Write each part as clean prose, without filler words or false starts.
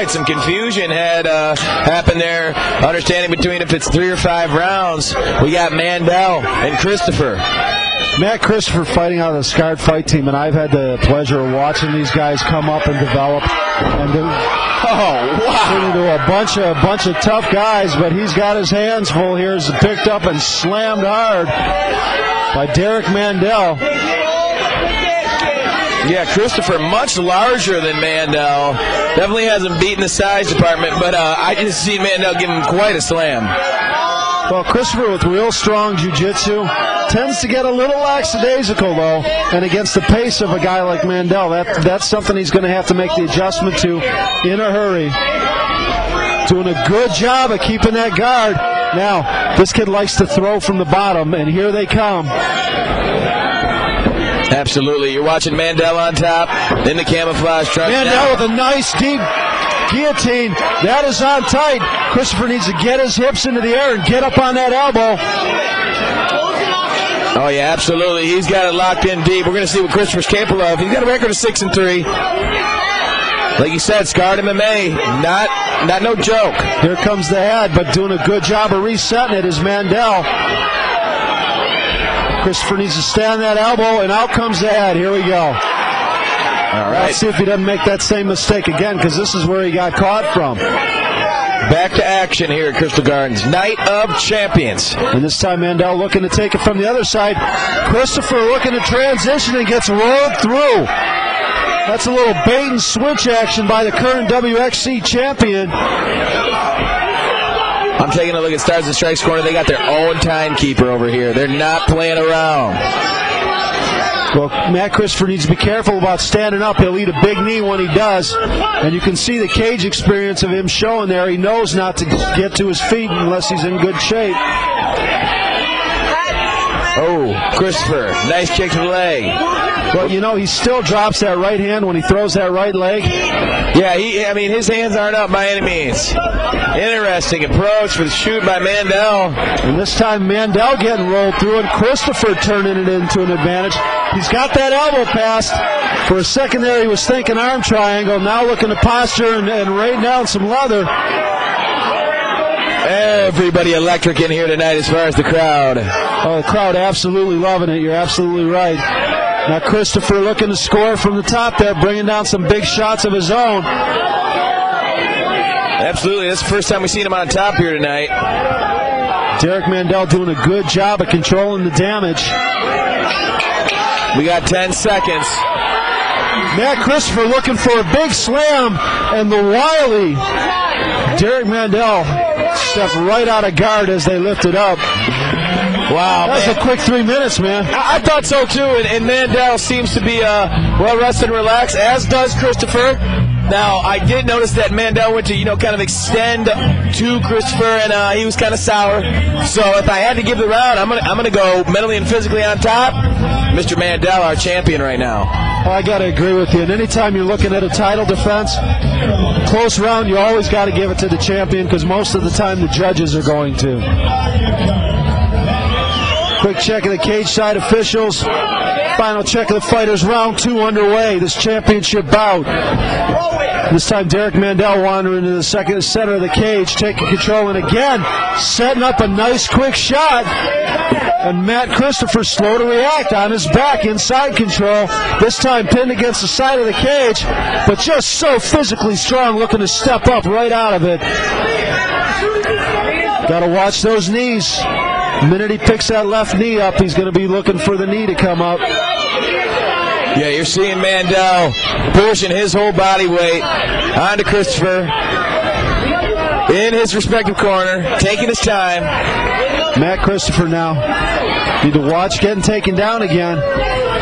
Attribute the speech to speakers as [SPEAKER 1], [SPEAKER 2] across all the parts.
[SPEAKER 1] like some confusion had happened there, understanding between if it's 3 or 5 rounds. We got Mandell and Christopher.
[SPEAKER 2] Matt Christopher fighting out of the Scarred Fight Team, and I've had the pleasure of watching these guys come up and develop and turn into a bunch of tough guys, but he's got his hands full here. He's picked up and slammed hard by Derrick Mandell.
[SPEAKER 1] Yeah, Christopher much larger than Mandell. Definitely hasn't beaten the size department, but I just see Mandell give him quite a slam.
[SPEAKER 2] Well, Christopher with real strong jiu-jitsu tends to get a little lackadaisical, though, and against the pace of a guy like Mandell, that's something he's going to have to make the adjustment to in a hurry. Doing a good job of keeping that guard. Now, this kid likes to throw from the bottom, and here they come.
[SPEAKER 1] Absolutely. You're watching Mandell on top in the camouflage truck.
[SPEAKER 2] Mandell with a nice deep guillotine. That is on tight. Christopher needs to get his hips into the air and get up on that elbow.
[SPEAKER 1] Oh, yeah, absolutely. He's got it locked in deep. We're going to see what Christopher's capable of. He's got a record of 6-3. Like you said, Scarred MMA, not no joke.
[SPEAKER 2] Here comes the head, but doing a good job of resetting it is Mandell. Christopher needs to stay on that elbow, and out comes the head. Here we go.
[SPEAKER 1] All right.
[SPEAKER 2] Let's see if he doesn't make that same mistake again, because this is where he got caught from.
[SPEAKER 1] Back to action here at Crystal Gardens. Night of Champions.
[SPEAKER 2] And this time Mandell looking to take it from the other side. Christopher looking to transition and gets rolled through. That's a little bait and switch action by the current WXC champion.
[SPEAKER 1] I'm taking a look at Stars and Strikes corner. They got their own timekeeper over here. They're not playing around.
[SPEAKER 2] Well, Matt Christopher needs to be careful about standing up. He'll eat a big knee when he does. And you can see the cage experience of him showing there. He knows not to get to his feet unless he's in good shape.
[SPEAKER 1] Oh, Christopher, nice kick to the leg.
[SPEAKER 2] Well, you know, he still drops that right hand when he throws that right leg.
[SPEAKER 1] Yeah, his hands aren't up by any means. Interesting approach with the shoot by Mandell.
[SPEAKER 2] And this time Mandell getting rolled through and Christopher turning it into an advantage. He's got that elbow passed. For a second there he was thinking arm triangle. Now looking to posture and rain down some leather.
[SPEAKER 1] Everybody electric in here tonight as far as the crowd.
[SPEAKER 2] Oh, the crowd absolutely loving it. You're absolutely right. Now Christopher looking to score from the top there, bringing down some big shots of his own.
[SPEAKER 1] Absolutely. That's the first time we've seen him on top here tonight.
[SPEAKER 2] Derrick Mandell doing a good job of controlling the damage.
[SPEAKER 1] We got 10 seconds.
[SPEAKER 2] Matt Christopher looking for a big slam, and the wily Derrick Mandell stepped right out of guard as they lifted up.
[SPEAKER 1] Wow,
[SPEAKER 2] that was a quick 3 minutes, man.
[SPEAKER 1] I thought so too, and Mandell seems to be well rested and relaxed, as does Christopher. Now, I did notice that Mandell went to, kind of extend to Christopher, and he was kind of sour. So if I had to give the round, I'm gonna go mentally and physically on top. Mr. Mandell, our champion right now.
[SPEAKER 2] Well, I got to agree with you. And anytime you're looking at a title defense, close round, you always got to give it to the champion because most of the time the judges are going to. Quick check of the cage side officials. Final check of the fighters. Round 2 underway. This championship bout. This time Derrick Mandell wandering into the center of the cage, taking control, and again setting up a nice quick shot. And Matt Christopher slow to react on his back, inside control. This time pinned against the side of the cage, but just so physically strong, looking to step up right out of it. Got to watch those knees. The minute he picks that left knee up, he's going to be looking for the knee to come up.
[SPEAKER 1] Yeah, you're seeing Mandell pushing his whole body weight onto Christopher in his respective corner, taking his time.
[SPEAKER 2] Matt Christopher now need to watch getting taken down again.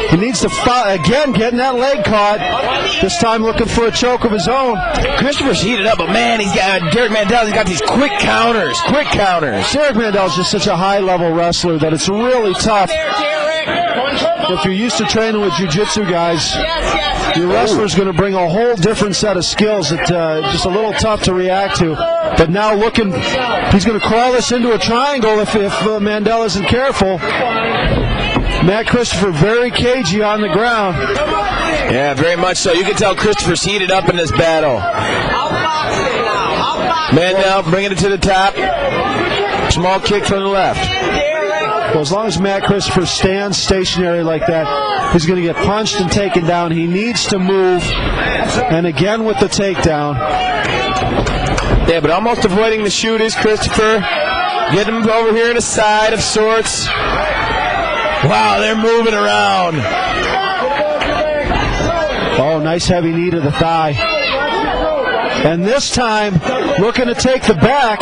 [SPEAKER 2] He needs to fight again, getting that leg caught. This time looking for a choke of his own.
[SPEAKER 1] Christopher's heated up, but man, he's got Derrick Mandell. He's got these quick counters. Derrick
[SPEAKER 2] Mandell's just such a high-level wrestler that it's really tough. If you're used to training with jiu-jitsu guys, your wrestler's going to bring a whole different set of skills that just a little tough to react to. But now looking, he's going to crawl this into a triangle if Mandell isn't careful. Matt Christopher very cagey on the ground.
[SPEAKER 1] Yeah, very much so. You can tell Christopher's heated up in this battle. Mandell bringing it to the top. Small kick from the left.
[SPEAKER 2] Well, as long as Matt Christopher stands stationary like that, he's going to get punched and taken down. He needs to move. And again with the takedown.
[SPEAKER 1] Yeah, but almost avoiding the shoot is Christopher. Getting him over here in a side of sorts. Wow, they're moving around.
[SPEAKER 2] Oh, nice heavy knee to the thigh. And this time, looking to take the back.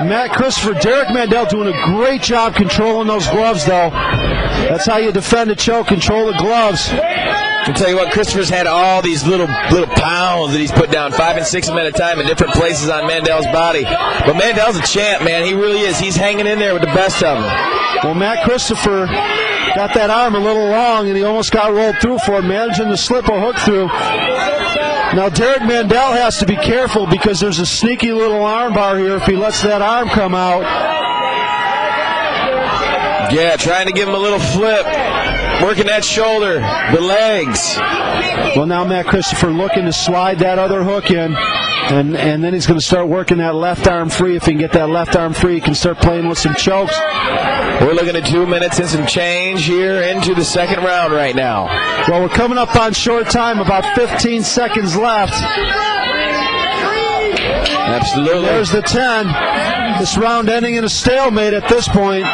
[SPEAKER 2] Matt Christopher, Derrick Mandell doing a great job controlling those gloves, though. That's how you defend a choke, control the gloves.
[SPEAKER 1] I'll tell you what, Christopher's had all these little pounds that he's put down, 5 and 6 of them at a time in different places on Mandell's body. But Mandell's a champ, man. He really is. He's hanging in there with the best of them.
[SPEAKER 2] Well, Matt Christopher got that arm a little long, and he almost got rolled through for it, managing to slip a hook through. Now, Derrick Mandell has to be careful because there's a sneaky little arm bar here if he lets that arm come out.
[SPEAKER 1] Yeah, trying to give him a little flip. Working that shoulder, the legs.
[SPEAKER 2] Well, now Matt Christopher looking to slide that other hook in, and then he's going to start working that left arm free. If he can get that left arm free, he can start playing with some chokes.
[SPEAKER 1] We're looking at 2 minutes and some change here into the second round right now.
[SPEAKER 2] Well, we're coming up on short time, about 15 seconds left.
[SPEAKER 1] Absolutely.
[SPEAKER 2] There's the 10. This round ending in a stalemate at this point.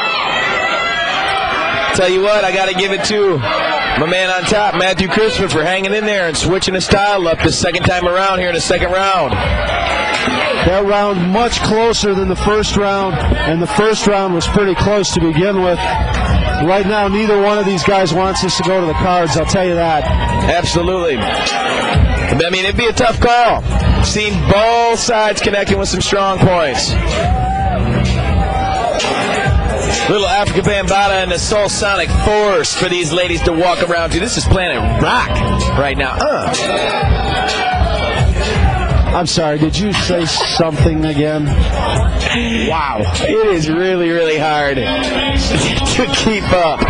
[SPEAKER 1] Tell you what, I got to give it to my man on top, Matthew Christopher, for hanging in there and switching his style up the second time around here in the second round.
[SPEAKER 2] That round much closer than the first round, and the first round was pretty close to begin with. Right now, neither one of these guys wants this to go to the cards, I'll tell you that.
[SPEAKER 1] Absolutely. I mean, it'd be a tough call. Seen both sides connecting with some strong points. Little Africa Bambaataa and the Soul Sonic Force for these ladies to walk around to. This is Planet Rock right now.
[SPEAKER 2] I'm sorry, did you say something again?
[SPEAKER 1] Wow. It is really, really hard to keep up.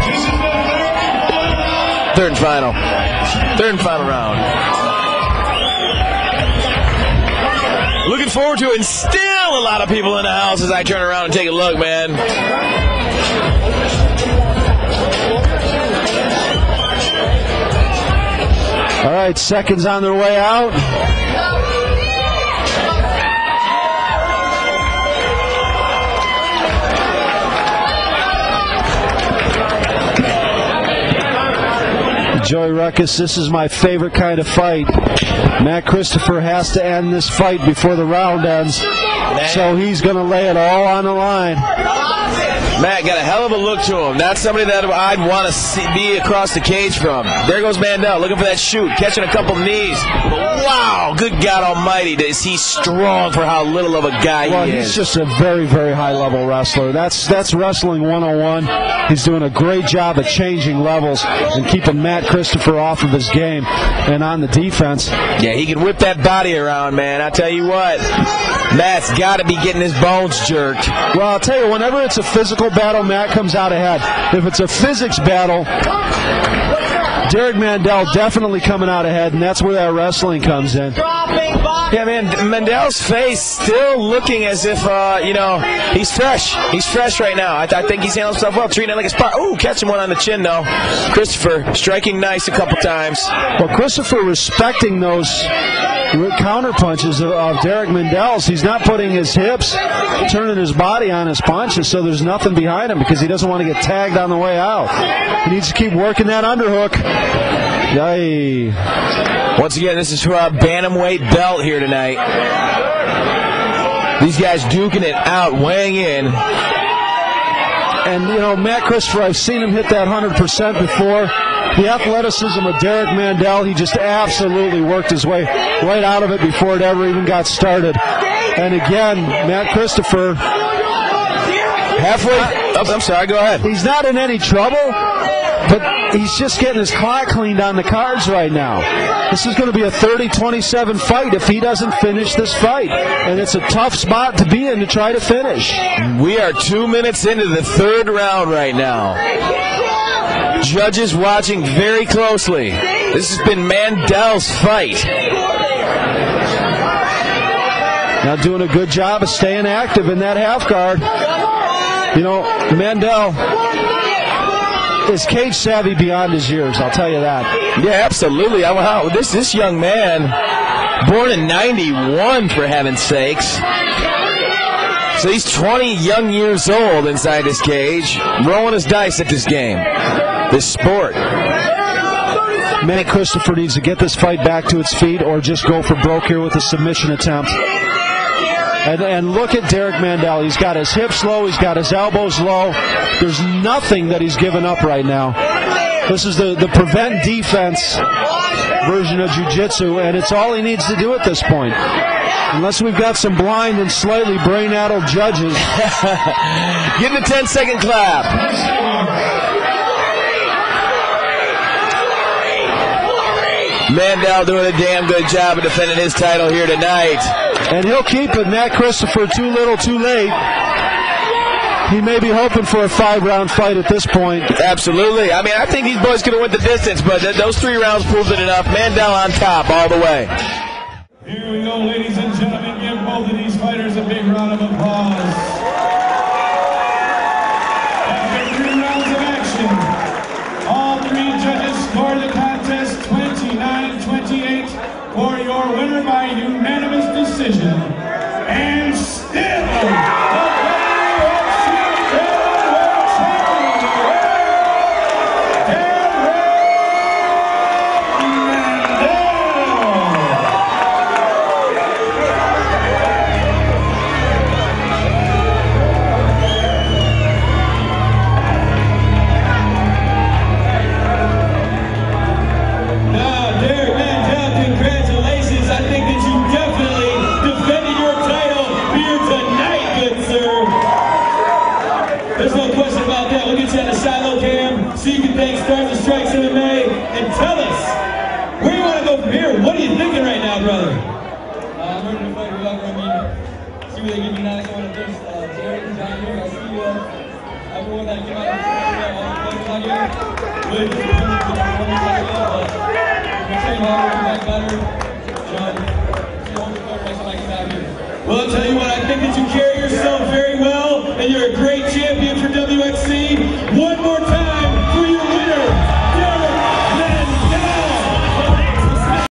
[SPEAKER 1] Third and final round. Looking forward to it, and still a lot of people in the house as I turn around and take a look, man.
[SPEAKER 2] All right, seconds on their way out. Joey Ruckus, this is my favorite kind of fight. Matt Christopher has to end this fight before the round ends, so he's going to lay it all on the line.
[SPEAKER 1] Matt got a hell of a look to him. That's somebody that I'd want to be across the cage from. There goes Mandell looking for that shoot, catching a couple knees. But wow, good God almighty, is he strong for how little of a guy he is.
[SPEAKER 2] Well, he's just a very, very high-level wrestler. That's wrestling 101. He's doing a great job at changing levels and keeping Matt Christopher off of his game and on the defense.
[SPEAKER 1] Yeah, he can whip that body around, man. I tell you what, Matt's got to be getting his bones jerked.
[SPEAKER 2] Well, I'll tell you, whenever it's a physical battle, Matt comes out ahead. If it's a physics battle, Derrick Mandell definitely coming out ahead, and that's where that wrestling comes in.
[SPEAKER 1] Yeah, man, Mandell's face still looking as if, he's fresh. He's fresh right now. I think he's handling himself well, treating it like a spot. Ooh, catching one on the chin, though. Christopher striking nice a couple times.
[SPEAKER 2] Well, Christopher respecting those counter punches of Derrick Mandell's. He's not putting his hips, turning his body on his punches, so there's nothing behind him because he doesn't want to get tagged on the way out. He needs to keep working that underhook. Yay.
[SPEAKER 1] Once again, this is for our bantamweight belt here tonight. These guys duking it out, weighing in.
[SPEAKER 2] And, Matt Christopher, I've seen him hit that 100% before. The athleticism of Derrick Mandell, he just absolutely worked his way right out of it before it ever even got started. And again, Matt Christopher,
[SPEAKER 1] halfway. Oh, I'm sorry, go ahead.
[SPEAKER 2] He's not in any trouble, but he's just getting his clock cleaned on the cards right now. This is going to be a 30-27 fight if he doesn't finish this fight. And it's a tough spot to be in to try to finish.
[SPEAKER 1] We are 2 minutes into the third round right now. Judges watching very closely. This has been Mandell's fight.
[SPEAKER 2] Now doing a good job of staying active in that half guard. You know, Mandell is cage savvy beyond his years, I'll tell you that.
[SPEAKER 1] Yeah, absolutely. This young man, born in 91, for heaven's sakes. So he's 20 young years old inside this cage, rolling his dice at this game, this sport.
[SPEAKER 2] Man, Christopher needs to get this fight back to its feet or just go for broke here with a submission attempt. And look at Derrick Mandell. He's got his hips low. He's got his elbows low. There's nothing that he's given up right now. This is the prevent defense version of jiu-jitsu, and it's all he needs to do at this point. Unless we've got some blind and slightly brain-addled judges.
[SPEAKER 1] Give him a 10-second clap. Mandell doing a damn good job of defending his title here tonight.
[SPEAKER 2] And he'll keep it. Matt Christopher, too little, too late. He may be hoping for a 5-round fight at this point.
[SPEAKER 1] Absolutely. I mean, I think these boys could have went the distance, but those 3 rounds proved it enough. Mandell on top all the way.
[SPEAKER 3] Here we go, ladies and gentlemen. Give both of these fighters a big round of applause. After 3 rounds of action, all 3 judges scored the contest 29-28 for your winner by unanimous decision. And still, the WXC Heavyweight Champion, Derrick Mandell. Derrick Mandell, congratulations. I think that you definitely defended your title here tonight, good sir. There's no question about that. We'll get you on the Shiloh cam so you can thank Stars and Strikes MMA and tell us where you want to go from here. What are you thinking right now, brother? I'm ready to fight whoever. I mean, see what they give me next. I want to thank Derrick and John here. I see everyone that came out and all the players out here. Really disappointed with the performance out here, but train harder, back better. John, see all the players like out here. Well, I'll tell you what, I think that you carry yourself